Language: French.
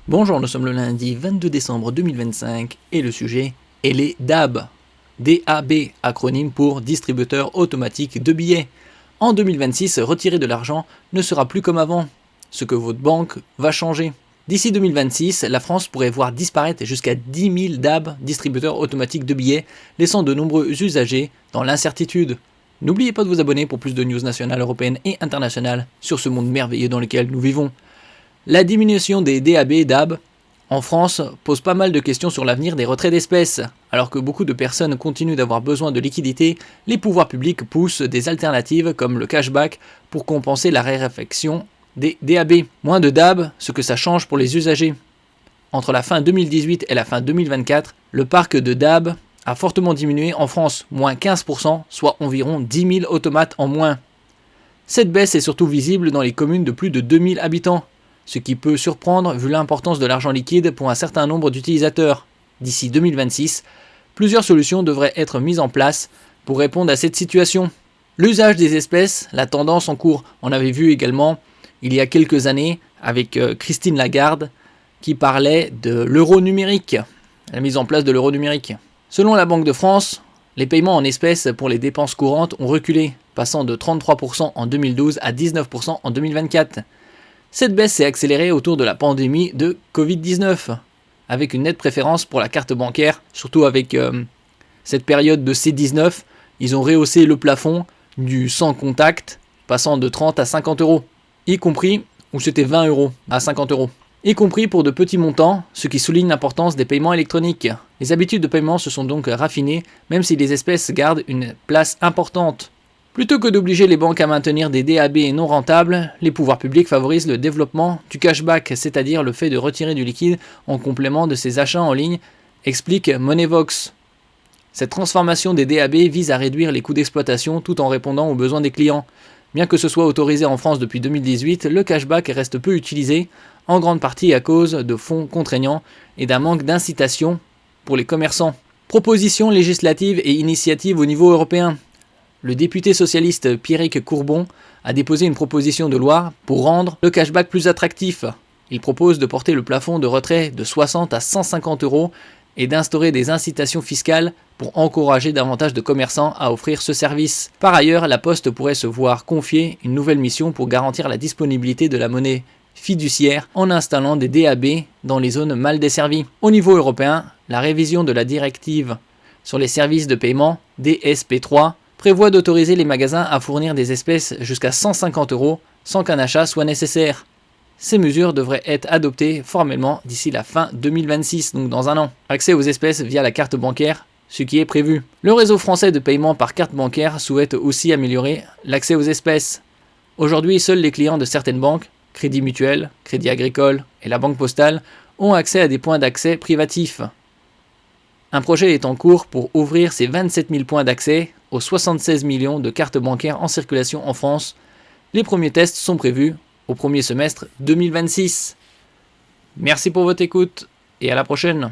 Bonjour, nous sommes le lundi 22 décembre 2025 et le sujet est les DAB. DAB, acronyme pour distributeur automatique de billets. En 2026, retirer de l'argent ne sera plus comme avant. Ce que votre banque va changer. D'ici 2026, la France pourrait voir disparaître jusqu'à 10 000 DAB, distributeurs automatiques de billets, laissant de nombreux usagers dans l'incertitude. N'oubliez pas de vous abonner pour plus de news nationales, européennes et internationales sur ce monde merveilleux dans lequel nous vivons. La diminution des DAB et DAB en France pose pas mal de questions sur l'avenir des retraits d'espèces. Alors que beaucoup de personnes continuent d'avoir besoin de liquidités, les pouvoirs publics poussent des alternatives comme le cashback pour compenser la raréfaction des DAB. Moins de DAB, ce que ça change pour les usagers. Entre la fin 2018 et la fin 2024, le parc de DAB a fortement diminué en France, moins 15%, soit environ 10 000 automates en moins. Cette baisse est surtout visible dans les communes de plus de 2000 habitants, ce qui peut surprendre vu l'importance de l'argent liquide pour un certain nombre d'utilisateurs. D'ici 2026, plusieurs solutions devraient être mises en place pour répondre à cette situation. L'usage des espèces, la tendance en cours, on avait vu également il y a quelques années avec Christine Lagarde qui parlait de l'euro numérique, la mise en place de l'euro numérique. Selon la Banque de France, les paiements en espèces pour les dépenses courantes ont reculé, passant de 33% en 2012 à 19% en 2024. Cette baisse s'est accélérée autour de la pandémie de Covid-19, avec une nette préférence pour la carte bancaire, surtout avec cette période de C19, ils ont rehaussé le plafond du sans contact, passant de 30 à 50 euros, y compris, où c'était 20 euros à 50 euros, y compris pour de petits montants, ce qui souligne l'importance des paiements électroniques. Les habitudes de paiement se sont donc raffinées, même si les espèces gardent une place importante. Plutôt que d'obliger les banques à maintenir des DAB non rentables, les pouvoirs publics favorisent le développement du cashback, c'est-à-dire le fait de retirer du liquide en complément de ses achats en ligne, explique Moneyvox. Cette transformation des DAB vise à réduire les coûts d'exploitation tout en répondant aux besoins des clients. Bien que ce soit autorisé en France depuis 2018, le cashback reste peu utilisé, en grande partie à cause de fonds contraignants et d'un manque d'incitation pour les commerçants. Propositions législatives et initiatives au niveau européen. Le député socialiste Pierrick Courbon a déposé une proposition de loi pour rendre le cashback plus attractif. Il propose de porter le plafond de retrait de 60 à 150 euros et d'instaurer des incitations fiscales pour encourager davantage de commerçants à offrir ce service. Par ailleurs, la Poste pourrait se voir confier une nouvelle mission pour garantir la disponibilité de la monnaie fiduciaire en installant des DAB dans les zones mal desservies. Au niveau européen, la révision de la directive sur les services de paiement, DSP3, prévoit d'autoriser les magasins à fournir des espèces jusqu'à 150 euros sans qu'un achat soit nécessaire. Ces mesures devraient être adoptées formellement d'ici la fin 2026, donc dans un an. Accès aux espèces via la carte bancaire, ce qui est prévu. Le réseau français de paiement par carte bancaire souhaite aussi améliorer l'accès aux espèces. Aujourd'hui, seuls les clients de certaines banques, Crédit Mutuel, Crédit Agricole et la Banque Postale, ont accès à des points d'accès privatifs. Un projet est en cours pour ouvrir ces 27 000 points d'accès aux 76 millions de cartes bancaires en circulation en France. Les premiers tests sont prévus au premier semestre 2026. Merci pour votre écoute et à la prochaine.